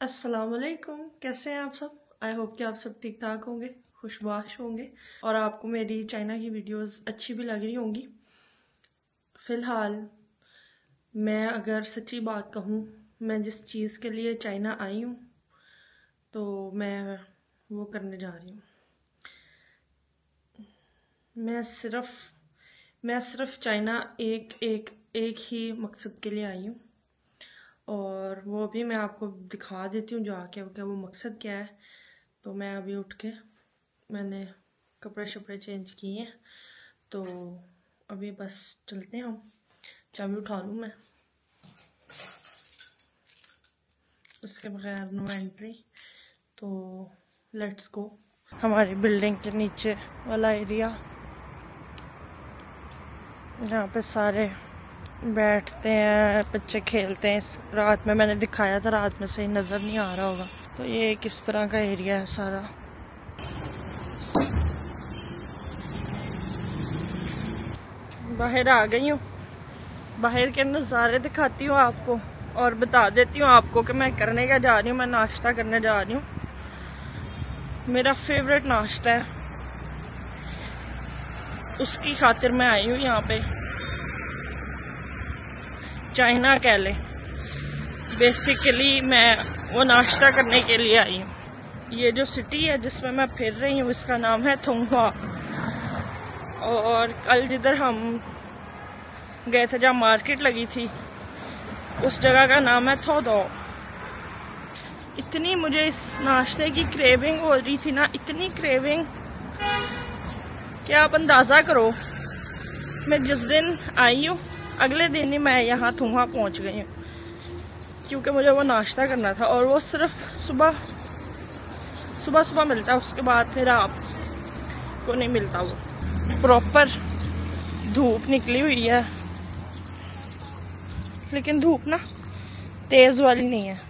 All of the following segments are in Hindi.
अस्सलाम वालेकुम। कैसे हैं आप सब? आई होप कि आप सब ठीक ठाक होंगे, खुशबाश होंगे और आपको मेरी चाइना की वीडियोस अच्छी भी लग रही होंगी। फ़िलहाल मैं अगर सच्ची बात कहूँ, मैं जिस चीज़ के लिए चाइना आई हूँ तो मैं वो करने जा रही हूँ। मैं सिर्फ चाइना एक ही मकसद के लिए आई हूँ और वो भी मैं आपको दिखा देती हूँ जाके क्या वो मकसद क्या है। तो मैं अभी उठ के मैंने कपड़े शपड़े चेंज किए हैं, तो अभी बस चलते हैं हम। चाबी उठा लूँ मैं, उसके बगैर नो एंट्री। तो लेट्स गो। हमारी बिल्डिंग के नीचे वाला एरिया, जहाँ पे सारे बैठते हैं, बच्चे खेलते हैं। इस रात में मैंने दिखाया था, रात में सही नज़र नहीं आ रहा होगा। तो ये किस तरह का एरिया है सारा। बाहर आ गई हूँ, बाहर के नज़ारे दिखाती हूँ आपको और बता देती हूँ आपको कि मैं करने क्या जा रही हूँ। मैं नाश्ता करने जा रही हूँ, मेरा फेवरेट नाश्ता है, उसकी खातिर मैं आई हूँ यहाँ पे। चाइना कह ले, बेसिकली मैं वो नाश्ता करने के लिए आई हूँ। ये जो सिटी है जिसमें मैं फिर रही हूँ, इसका नाम है थोंगहुआ। और कल जिधर हम गए थे, जहाँ मार्केट लगी थी, उस जगह का नाम है थोदो। इतनी मुझे इस नाश्ते की क्रेविंग हो रही थी ना, इतनी क्रेविंग कि आप अंदाजा करो। मैं जिस दिन आई हूँ अगले दिन ही मैं यहाँ थोंगहुआ पहुँच गई हूँ, क्योंकि मुझे वो नाश्ता करना था। और वो सिर्फ सुबह मिलता है, उसके बाद फिर आपको नहीं मिलता। वो प्रॉपर धूप निकली हुई है, लेकिन धूप ना तेज वाली नहीं है।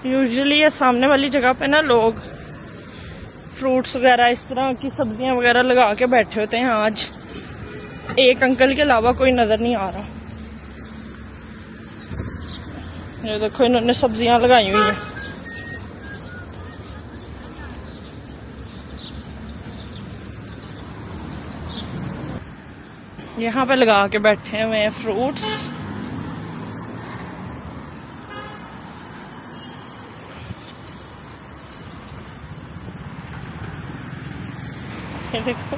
यूजुअली ये सामने वाली जगह पे ना लोग फ्रूट्स वगैरह, इस तरह की सब्जियां वगैरह लगा के बैठे होते हैं। आज एक अंकल के अलावा कोई नजर नहीं आ रहा। ये देखो, इन्होंने सब्जियां लगाई हुई हैं। यहाँ पे लगा के बैठे हुए हैं फ्रूट्स। ये देखो,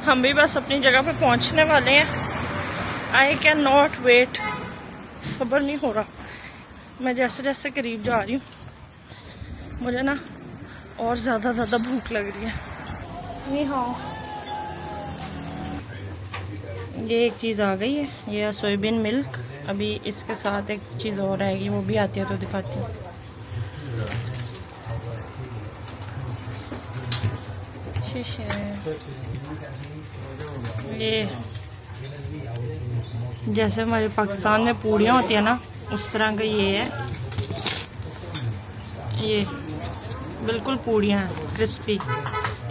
हम भी बस अपनी जगह पे पहुंचने वाले हैं। आई कैन नॉट वेट, सब्र नहीं हो रहा। मैं जैसे जैसे करीब जा रही हूँ मुझे ना और ज्यादा भूख लग रही है। नहीं हाँ, ये एक चीज़ आ गई है, ये सोयाबीन मिल्क। अभी इसके साथ एक चीज़ और आएगी, वो भी आती है तो दिखाती हूँ। ये जैसे हमारे पाकिस्तान में पूड़ियाँ होती है ना, उस तरह का ये है। ये बिल्कुल पूड़ियाँ हैं, क्रिस्पी।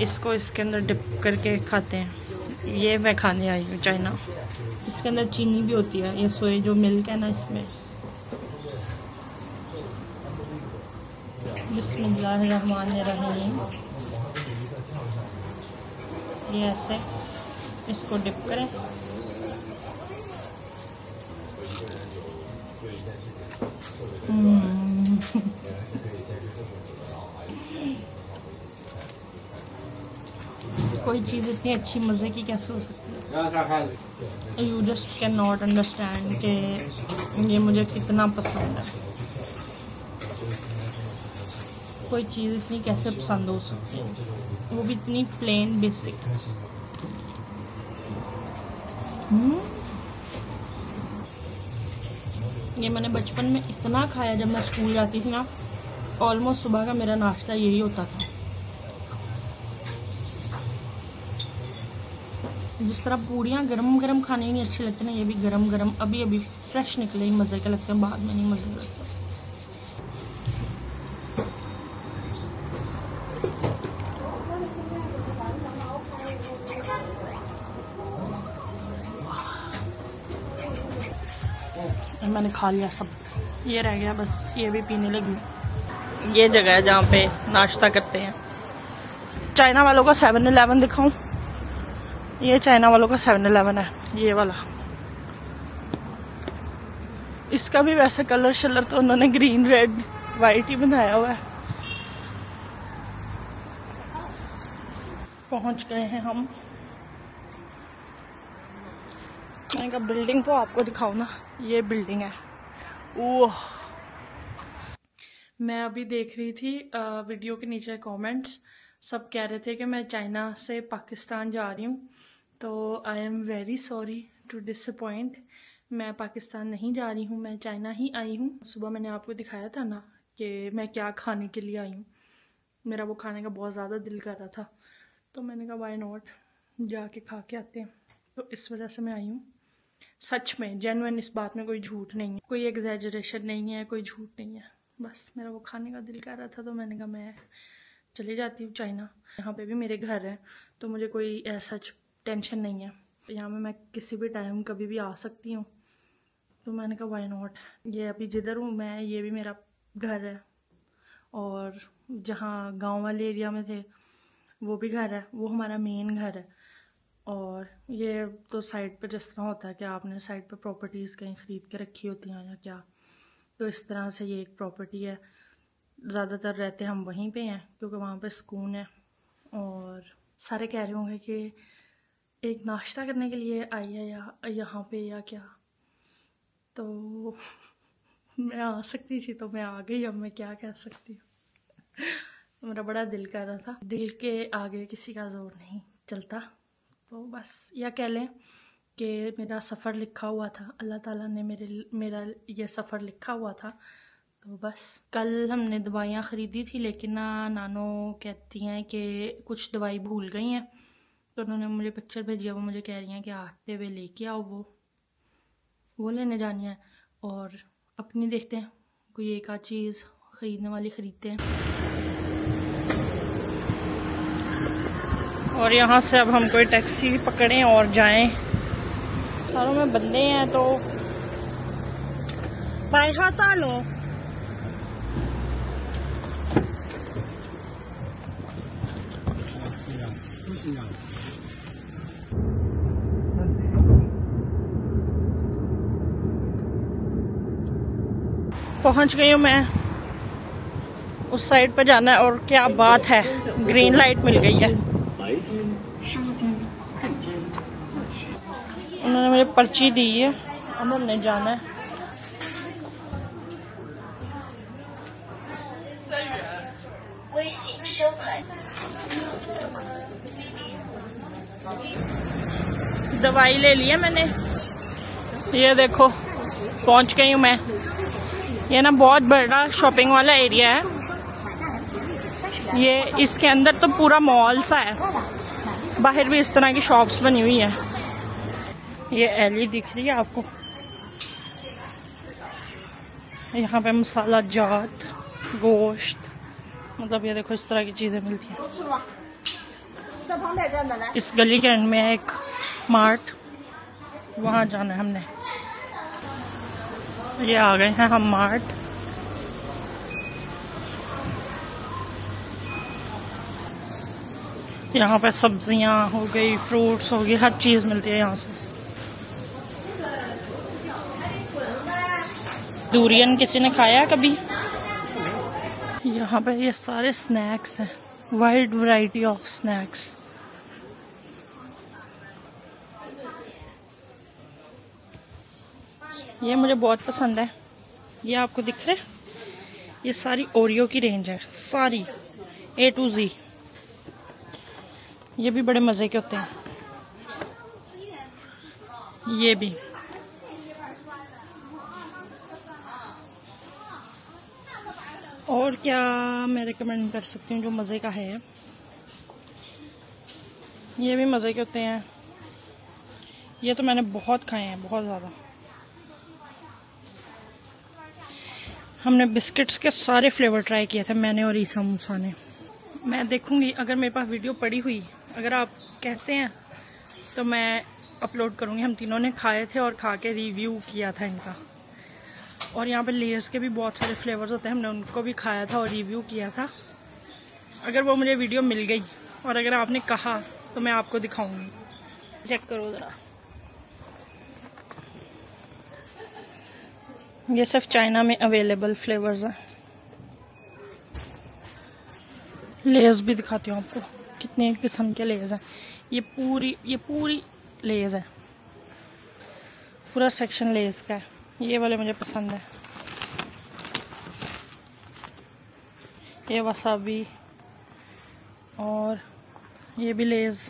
इसको इसके अंदर डिप करके खाते हैं। ये मैं खाने आई हूँ चाइना। इसके अंदर चीनी भी होती है। ये सोया जो मिल्क है ना, इसमें बिस्मिल्लाहिर्रहमानिर्रहीम। ये ऐसे इसको डिप करें। कोई चीज़ इतनी अच्छी मज़े की कैसे हो सकती है? You just can not understand कि ये मुझे कितना पसंद है। कोई चीज़ इतनी कैसे पसंद हो सकती है, वो भी इतनी प्लेन बेसिक। ये मैंने बचपन में इतना खाया, जब मैं स्कूल जाती थी ना, ऑलमोस्ट सुबह का मेरा नाश्ता यही होता था। जिस तरह पूड़ियाँ गरम गरम खाने ही नहीं अच्छी लगती ना, ये भी गरम गरम अभी फ्रेश निकले ही मज़े के लगते हैं, बाद में नहीं मज़े लगते। मैंने खा लिया सब, ये रह गया बस, ये भी पीने लगी। ये जगह है जहाँ पे नाश्ता करते हैं। चाइना वालों का 7-Eleven दिखाऊं? ये चाइना वालों का 7-Eleven है, ये वाला। इसका भी वैसे कलर शलर तो उन्होंने ग्रीन रेड वाइट ही बनाया हुआ है। पहुंच गए हैं हम। मैंने कहा बिल्डिंग तो आपको दिखाऊं ना, ये बिल्डिंग है। ओह, मैं अभी देख रही थी वीडियो के नीचे कमेंट्स, सब कह रहे थे कि मैं चाइना से पाकिस्तान जा रही हूँ, तो I am very sorry to disappoint. मैं पाकिस्तान नहीं जा रही हूँ, मैं चाइना ही आई हूँ। सुबह मैंने आपको दिखाया था ना कि मैं क्या खाने के लिए आई हूँ, मेरा वो खाने का बहुत ज़्यादा दिल कर रहा था, तो मैंने कहा वाई नॉट, जाके खा के आते हैं। तो इस वजह से मैं आई हूँ। सच में जेन्युइन, इस बात में कोई झूठ नहीं है, कोई एग्जैजरेशन नहीं है, कोई झूठ नहीं है। बस मेरा वो खाने का दिल कर रहा था, तो मैंने कहा मैं चली जाती हूँ चाइना। यहाँ पे भी मेरे घर है, तो मुझे कोई ऐसा टेंशन नहीं है। यहाँ में मैं किसी भी टाइम कभी भी आ सकती हूँ, तो मैंने कहा वाई नॉट। ये अभी जिधर हूँ मैं, ये भी मेरा घर है, और जहाँ गांव वाले एरिया में थे वो भी घर है, वो हमारा मेन घर है। और ये तो साइड पे जिस तरह होता है कि आपने साइड पे प्रॉपर्टीज़ कहीं ख़रीद के रखी होती हैं या क्या, तो इस तरह से ये एक प्रॉपर्टी है। ज़्यादातर रहते हम वहीं पे हैं क्योंकि वहाँ पे सुकून है। और सारे कह रहे होंगे कि एक नाश्ता करने के लिए आई है या यहाँ पे या क्या, तो मैं आ सकती थी तो मैं आ गई, अब मैं क्या कह सकती हूँ। मेरा बड़ा दिल कर रहा था, दिल के आगे किसी का जोर नहीं चलता। तो बस या कह लें कि मेरा सफ़र लिखा हुआ था, अल्लाह ताला ने मेरा ये सफ़र लिखा हुआ था। तो बस कल हमने दवाइयाँ ख़रीदी थी, लेकिन नानो कहती हैं कि कुछ दवाई भूल गई हैं, तो उन्होंने मुझे पिक्चर भेजी है, वो मुझे कह रही हैं कि आते हुए लेके आओ, वो लेने जानी है। और अपनी देखते हैं कोई एक आध चीज़ ख़रीदने वाली ख़रीदते हैं। और यहाँ से अब हम कोई टैक्सी पकड़ें और जाएं। सारों में बंदे हैं तो बाइहाता लो। पहुंच गई हूँ मैं, उस साइड पर जाना है। और क्या बात है, ग्रीन लाइट मिल गई है। उन्होंने मुझे पर्ची दी है, अब हमने जाना है। दवाई ले ली है मैंने, ये देखो पहुंच गई हूँ मैं। ये ना बहुत बड़ा शॉपिंग वाला एरिया है, ये इसके अंदर तो पूरा मॉल सा है, बाहर भी इस तरह की शॉप्स बनी हुई है। ये एली दिख रही है आपको, यहाँ पे मसाला जात, गोश्त, मतलब ये देखो इस तरह की चीजें मिलती हैं। इस गली के एंड में है एक मार्ट, वहां जाना है हमने। ये आ गए हैं हम मार्ट। यहाँ पे सब्जियां हो गई, फ्रूट्स हो गई, हर चीज मिलती है यहाँ से। डूरियन किसी ने खाया कभी? यहाँ पे ये सारे स्नैक्स हैं, वाइड वैरायटी ऑफ स्नैक्स। ये मुझे बहुत पसंद है, ये आपको दिख रहे, ये सारी ओरियो की रेंज है, सारी A to Z। ये भी बड़े मजे के होते हैं, ये भी। और क्या मैं रिकमेंड कर सकती हूँ जो मजे का है, ये भी मजे के होते हैं। ये तो मैंने बहुत खाए हैं, बहुत ज्यादा। हमने बिस्किट्स के सारे फ्लेवर ट्राई किए थे, मैंने और ईसा मूसा ने। मैं देखूंगी अगर मेरे पास वीडियो पड़ी हुई, अगर आप कहते हैं तो मैं अपलोड करूंगी। हम तीनों ने खाए थे और खा के रिव्यू किया था इनका, और यहाँ पे लेयर्स के भी बहुत सारे फ्लेवर्स होते हैं, हमने उनको भी खाया था और रिव्यू किया था। अगर वो मुझे वीडियो मिल गई और अगर आपने कहा तो मैं आपको दिखाऊंगी। चेक करो ज़रा, ये सिर्फ चाइना में अवेलेबल फ्लेवर्स हैं। लेज भी दिखाती हूँ आपको, कितने किस्म के लेज हैं। ये पूरी लेज है, पूरा सेक्शन लेज का है। ये वाले मुझे पसंद है, ये वसाबी, और ये भी Lay's,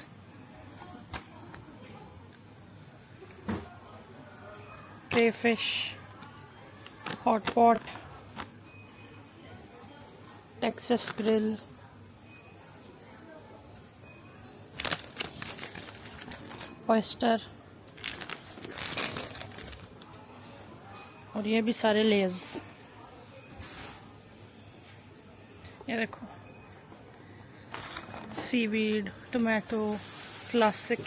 crayfish, hot pot, Texas grill, oyster, और ये भी सारे लेज। ये देखो, सीवीड, टोमेटो, क्लासिक,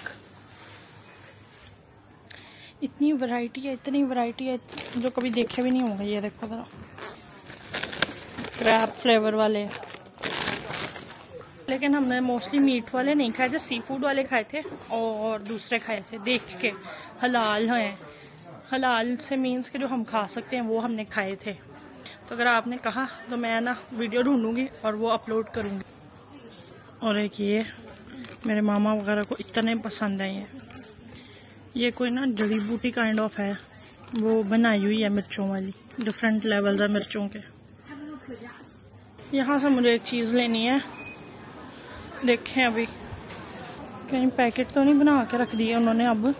इतनी वैरायटी है जो कभी देखे भी नहीं होंगे। ये देखो जरा, क्रैब फ्लेवर वाले, लेकिन हमने मोस्टली मीट वाले नहीं खाए थे, सी फूड वाले खाए थे और दूसरे खाए थे देख के। हलाल हैं, हलाल से मीन्स के जो हम खा सकते हैं वो हमने खाए थे। तो अगर आपने कहा तो मैं ना वीडियो ढूंढूंगी और वो अपलोड करूंगी। और एक ये मेरे मामा वगैरह को इतने पसंद है। ये कोई ना जड़ी बूटी काइंड ऑफ है, वो बनाई हुई है मिर्चों वाली, डिफरेंट लेवल है मिर्चों के। यहाँ से मुझे एक चीज़ लेनी है, देखें अभी कहीं पैकेट तो नहीं बना के रख दिए उन्होंने। अब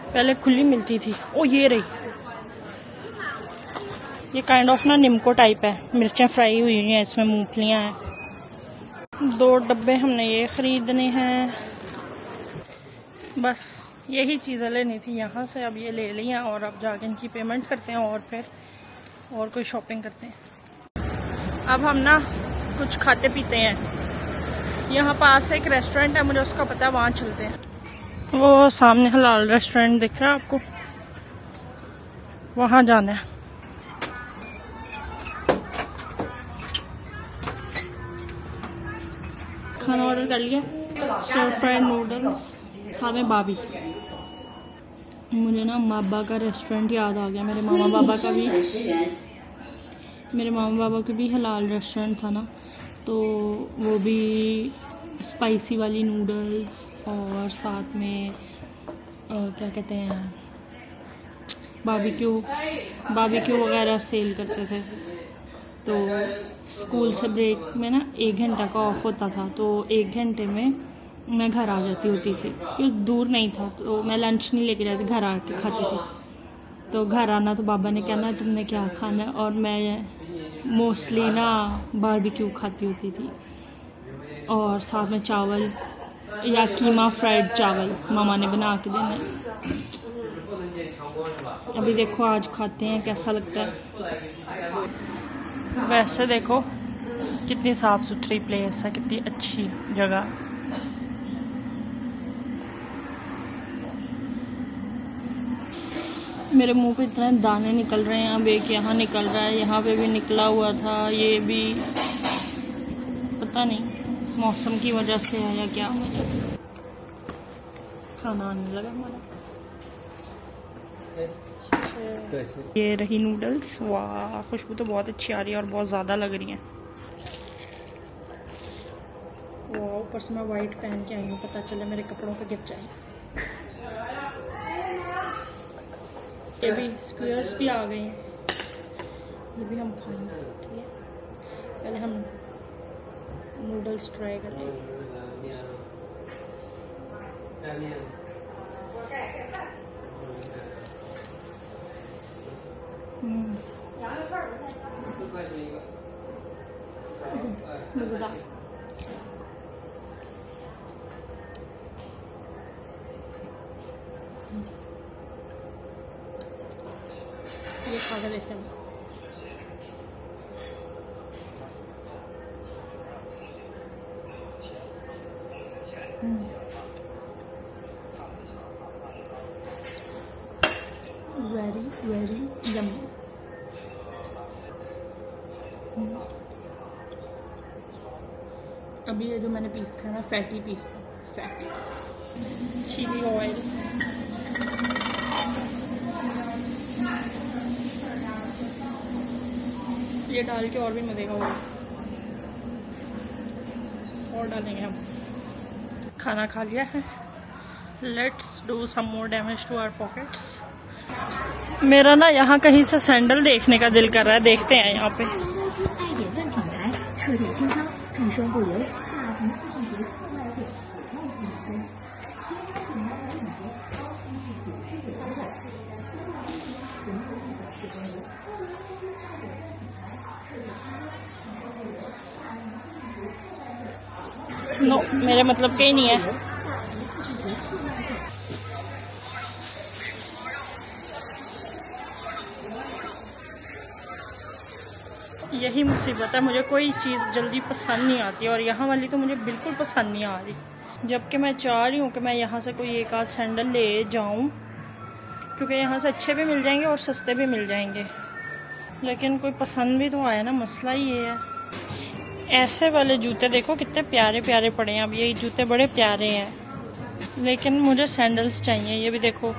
पहले खुली मिलती थी। ओ ये रही, ये काइंड ऑफ ना निम्को टाइप है, मिर्चें फ्राई हुई हैं, इसमें मूंगफलियां हैं। 2 डब्बे हमने ये खरीदने हैं, बस यही चीज़ें लेनी थी यहाँ से। अब ये ले ली हैं और अब जाके इनकी पेमेंट करते हैं और फिर और कोई शॉपिंग करते हैं। अब हम ना कुछ खाते पीते हैं। यहाँ पास एक रेस्टोरेंट है, मुझे उसका पता है, वहाँ चलते हैं। वो सामने हलाल रेस्टोरेंट दिख रहा है आपको, वहाँ जाना है। खाना ऑर्डर कर लिया, स्टर फ्राइड नूडल्स, साथ में बाबी। मुझे ना बाबा का रेस्टोरेंट याद आ गया, मेरे मामा बाबा का भी हलाल रेस्टोरेंट था ना, तो वो भी स्पाइसी वाली नूडल्स और साथ में क्या कहते हैं बारबेक्यू वगैरह सेल करते थे। तो स्कूल से ब्रेक में ना 1 घंटा का ऑफ होता था, तो 1 घंटे में मैं घर आ जाती होती थी, क्योंकि दूर नहीं था, तो मैं लंच नहीं लेके जाती, घर आके खाती थी। तो घर आना तो बाबा ने कहना तुमने क्या खाना है, और मैं मोस्टली ना बारबेक्यू खाती होती थी और साथ में चावल या कीमा फ्राइड चावल मामा ने बना के देना। अभी देखो आज खाते हैं कैसा लगता है। वैसे देखो कितनी साफ सुथरी प्लेस है, कितनी अच्छी जगह। मेरे मुंह पे इतने दाने निकल रहे हैं। अब एक यहाँ निकल रहा है, यहाँ पे भी निकला हुआ था, ये भी पता नहीं मौसम की वजह से है या क्या वजह से। खाना आने लगा हमारा। ये रही नूडल्स, वाह खुशबू तो बहुत अच्छी आ रही है और बहुत ज़्यादा लग रही है। वाह, ऊपर से मैं वाइट पहन के आई हूँ, पता चले मेरे कपड़ों पे गिर जाए। ये भी स्क्वेयर्स भी आ गए हैं, ये भी हम खाएंगे। ठीक है, पहले हम नूडल्स ट्राई करें। मज़ेदार। ये खा के देखते हैं। Very very yummy. अभी ये जो मैंने पीस खाया ना, फैटी पीस था, फैटी चिली ऑयल। ये डाल के और भी मजे का होगा। और डालेंगे हम। खाना खा लिया है। Let's do some more damage to our pockets. मेरा ना यहाँ कहीं से सैंडल देखने का दिल कर रहा है, देखते हैं यहाँ पे। नो, मेरे मतलब के ही नहीं है। यही मुसीबत है, मुझे कोई चीज़ जल्दी पसंद नहीं आती और यहाँ वाली तो मुझे बिल्कुल पसंद नहीं आ रही। जबकि मैं चाह रही हूँ कि मैं यहाँ से कोई एक आध सैंडल ले जाऊँ, क्योंकि यहाँ से अच्छे भी मिल जाएंगे और सस्ते भी मिल जाएंगे। लेकिन कोई पसंद भी तो आया ना, मसला ये है। ऐसे वाले जूते देखो कितने प्यारे प्यारे पड़े हैं। अब ये जूते बड़े प्यारे हैं, लेकिन मुझे सैंडल्स चाहिए। ये भी देखो,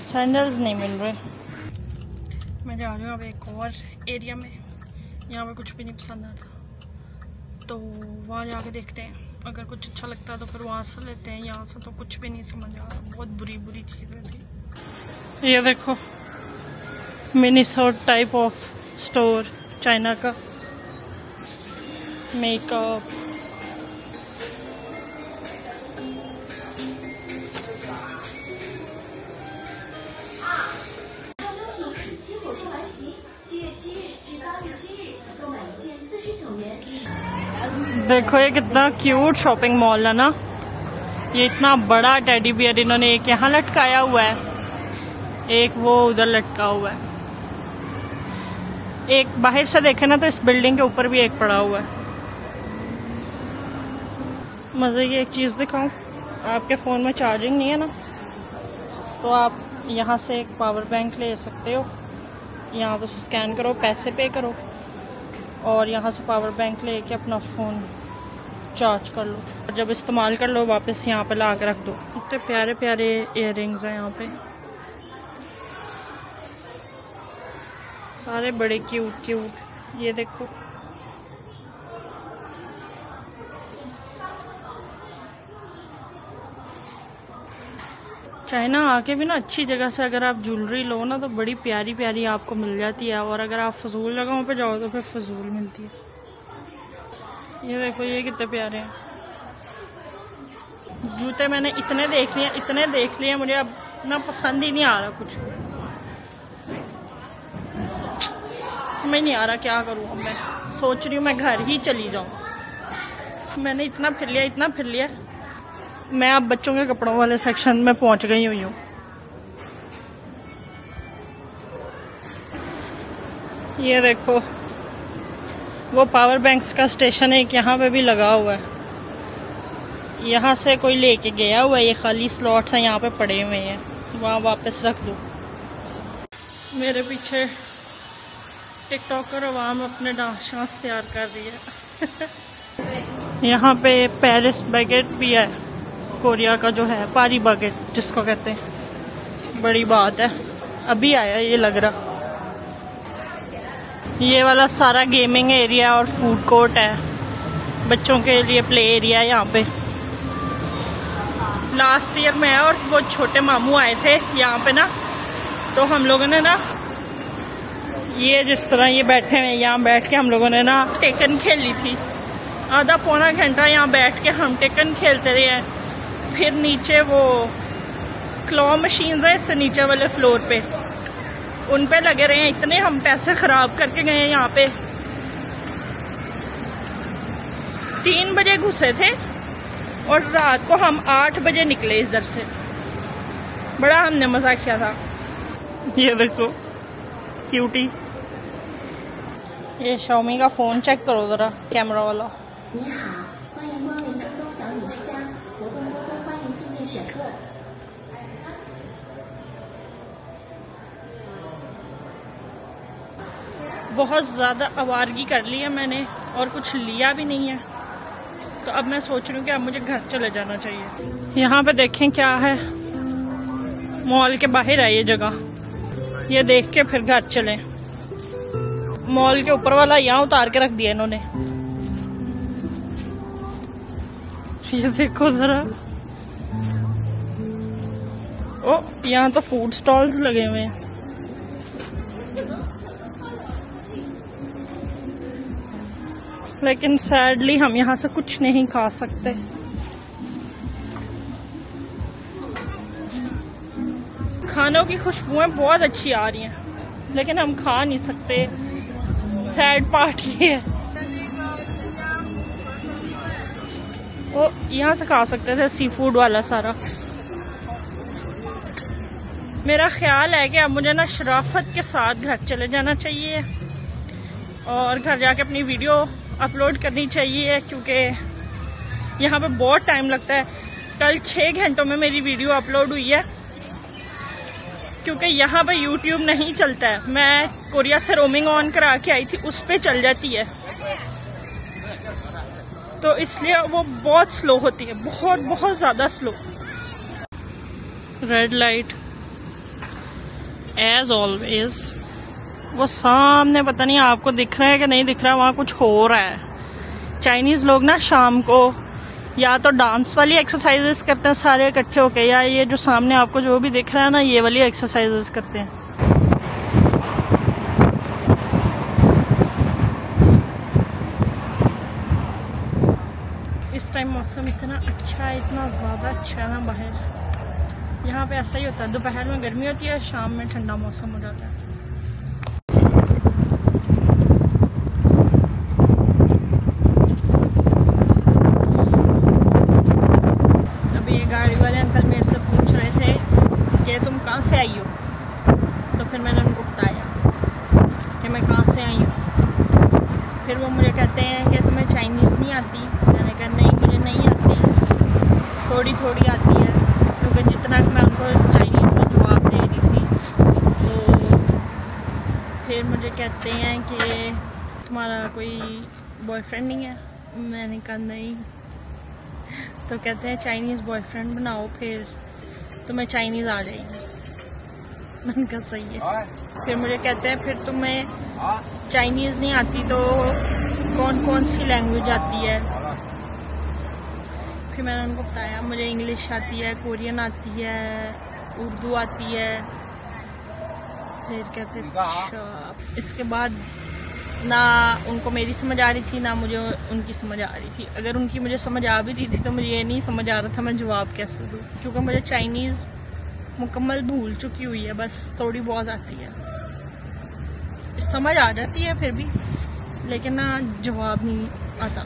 सैंडल्स नहीं मिल रहे। मैं जा रही हूँ अब एक और एरिया में, यहाँ पे कुछ भी नहीं पसंद आता, तो वहाँ जाके देखते हैं। अगर कुछ अच्छा लगता है तो फिर वहाँ से लेते हैं। यहाँ से तो कुछ भी नहीं समझ आ रहा, बहुत बुरी बुरी चीज़ें थी। ये देखो, मिनीसोट टाइप ऑफ स्टोर, चाइना का मेकअप। देखो ये कितना क्यूट शॉपिंग मॉल है ना। ये इतना बड़ा टेडी बियर इन्होंने एक यहाँ लटकाया हुआ है, एक वो उधर लटका हुआ है। एक बाहर से देखे ना तो इस बिल्डिंग के ऊपर भी एक पड़ा हुआ है। मजे की एक चीज़ दिखाऊं, आपके फ़ोन में चार्जिंग नहीं है ना, तो आप यहाँ से एक पावर बैंक ले सकते हो। यहाँ पर स्कैन करो, पैसे पे करो और यहाँ से पावर बैंक लेके अपना फ़ोन चार्ज कर लो। और जब इस्तेमाल कर लो वापस यहाँ पे ला के रख दो। इतने प्यारे प्यारे इयररिंग्स हैं यहाँ पे, सारे बड़े क्यूट क्यूट। ये देखो, चाइना आके भी ना अच्छी जगह से अगर आप ज्वेलरी लो ना तो बड़ी प्यारी प्यारी आपको मिल जाती है, और अगर आप फजूल जगहों पे जाओ तो फिर फजूल मिलती है। ये देखो, ये कितने प्यारे हैं जूते। मैंने इतने देख लिए मुझे अब ना पसंद ही नहीं आ रहा कुछ। समझ नहीं आ रहा क्या करूँ अब। मैं सोच रही हूँ मैं घर ही चली जाऊँ। मैंने इतना फिर लिया। मैं अब बच्चों के कपड़ों वाले सेक्शन में पहुंच गई हुई हूँ। ये देखो, वो पावर बैंक्स का स्टेशन एक यहाँ पे भी लगा हुआ है। यहाँ से कोई लेके गया हुआ है, ये खाली स्लॉट्स हैं यहाँ पे पड़े हुए हैं, वहाँ वापस रख दो। मेरे पीछे टिकटॉकर आवाम अपने डांस तैयार कर रही है। यहाँ पे पेरिस बैगेट भी है, कोरिया का जो है, पारी बागेट जिसको कहते हैं। बड़ी बात है, अभी आया ये लग रहा। ये वाला सारा गेमिंग एरिया और फूड कोर्ट है, बच्चों के लिए प्ले एरिया है यहाँ पे। लास्ट ईयर में है और वो छोटे मामू आए थे यहाँ पे ना, तो हम लोगों ने ना ये जिस तरह ये बैठे हुए यहाँ बैठ के हम लोगों ने ना टेकन खेली थी। आधा पौना घंटा यहाँ बैठ के हम टेकन खेलते रहे हैं। फिर नीचे वो क्लॉ मशीन्स है, इससे नीचे वाले फ्लोर पे, उन पे लगे रहे हैं। इतने हम पैसे खराब करके गए हैं यहाँ पे। 3 बजे घुसे थे और रात को हम 8 बजे निकले इधर से। बड़ा हमने मजा किया था। ये देखो क्यूटी। ये Xiaomi का फोन चेक करो जरा, कैमरा वाला। बहुत ज़्यादा आवारगी कर ली है मैंने। और कुछ लिया भी नहीं है। तो अब मैं सोच रही हूँ कि अब मुझे घर चले जाना चाहिए। यहाँ पे देखें क्या है, मॉल के बाहर है ये जगह, ये देख के फिर घर चले। मॉल के ऊपर वाला यहाँ उतार के रख दिया इन्होंने। ये देखो जरा, ओ यहाँ तो फूड स्टॉल्स लगे हुए हैं। लेकिन सैडली हम यहाँ से कुछ नहीं खा सकते। खानों की खुशबुएं बहुत अच्छी आ रही हैं, लेकिन हम खा नहीं सकते। सैड पार्ट ये है। वो यहाँ से खा सकते थे सी फूड वाला सारा। मेरा ख्याल है कि अब मुझे ना शराफत के साथ घर चले जाना चाहिए और घर जाके अपनी वीडियो अपलोड करनी चाहिए, क्योंकि यहाँ पे बहुत टाइम लगता है। कल 6 घंटों में मेरी वीडियो अपलोड हुई है, क्योंकि यहाँ पे यूट्यूब नहीं चलता है। मैं कोरिया से रोमिंग ऑन करा के आई थी, उस पे चल जाती है, तो इसलिए वो बहुत स्लो होती है, बहुत बहुत ज्यादा slow. Red light as always. वो सामने पता नहीं आपको दिख रहा है कि नहीं दिख रहा है, वहां कुछ हो रहा है। चाइनीज लोग ना शाम को या तो डांस वाली एक्सरसाइजेस करते हैं सारे इकट्ठे होके, या ये जो सामने आपको जो भी दिख रहा है ना, ये वाली एक्सरसाइजेस करते हैं। इस टाइम मौसम इतना अच्छा है, इतना ज्यादा अच्छा है ना बाहर। यहाँ पे ऐसा ही होता है, दोपहर में गर्मी होती है, शाम में ठंडा मौसम हो जाता है। अभी ये गाड़ी वाले अंकल मेरे से पूछ रहे थे कि तुम कहाँ से आई हो, तो फिर मैंने उनको बताया कि मैं कहाँ से आई हूँ। फिर वो मुझे कहते हैं कि तुम्हें चाइनीज़ नहीं आती। मैंने कहा नहीं, मुझे नहीं आती, थोड़ी थोड़ी आती है, क्योंकि जितना मैं उनको चाइनीज़ में जवाब दे रही थी। तो फिर मुझे कहते हैं कि तुम्हारा कोई बॉयफ्रेंड नहीं है। मैंने कहा नहीं। तो कहते हैं चाइनीज़ बॉयफ्रेंड बनाओ, फिर तुम्हें चाइनीज़ आ जाएगी। मैंने कहा सही है। फिर मुझे कहते हैं फिर तुम्हें चाइनीज़ नहीं आती तो कौन कौन सी लैंग्वेज आती है। फिर मैंने उनको बताया मुझे इंग्लिश आती है, कोरियन आती है, उर्दू आती है। फिर कहते अच्छा। इसके बाद ना उनको मेरी समझ आ रही थी, ना मुझे उनकी समझ आ रही थी। अगर उनकी मुझे समझ आ भी रही थी तो मुझे ये नहीं समझ आ रहा था मैं जवाब कैसे दूँ, क्योंकि मुझे चाइनीज़ मुकम्मल भूल चुकी हुई है, बस थोड़ी बहुत आती है, समझ आ जाती है फिर भी, लेकिन ना जवाब नहीं आता।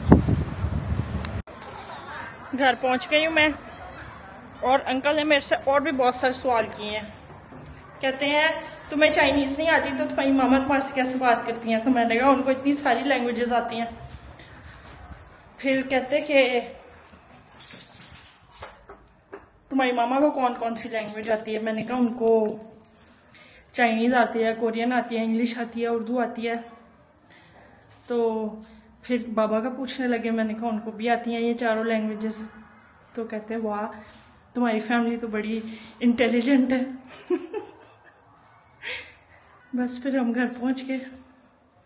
घर पहुंच गई हूँ मैं, और अंकल ने मेरे से और भी बहुत सारे सवाल किए हैं। कहते हैं तुम्हें चाइनीज़ नहीं आती तो तुम्हारी मामा तुम्हारे से कैसे बात करती हैं। तो मैंने कहा उनको इतनी सारी लैंग्वेजेस आती हैं। फिर कहते कि तुम्हारी मामा को कौन कौन सी लैंग्वेज आती है। मैंने कहा उनको चाइनीज़ आती है, कोरियन आती है, इंग्लिश आती है, उर्दू आती है। तो फिर बाबा का पूछने लगे। मैंने कहा उनको भी आती हैं ये चारों लैंग्वेजेस। तो कहते हैं वाह तुम्हारी फैमिली तो बड़ी इंटेलिजेंट है। बस फिर हम घर पहुंच गए,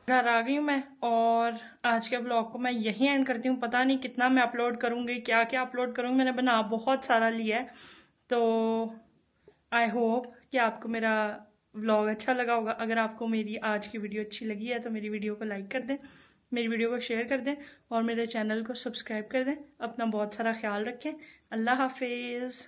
घर आ गई हूँ मैं, और आज के ब्लॉग को मैं यहीं एंड करती हूँ। पता नहीं कितना मैं अपलोड करूँगी, क्या क्या अपलोड करूँगी। मैंने बना बहुत सारा लिया है, तो आई होप कि आपको मेरा व्लॉग अच्छा लगा होगा। अगर आपको मेरी आज की वीडियो अच्छी लगी है तो मेरी वीडियो को लाइक कर दें, मेरी वीडियो को शेयर कर दें, और मेरे चैनल को सब्सक्राइब कर दें। अपना बहुत सारा ख्याल रखें। अल्लाह हाफिज़।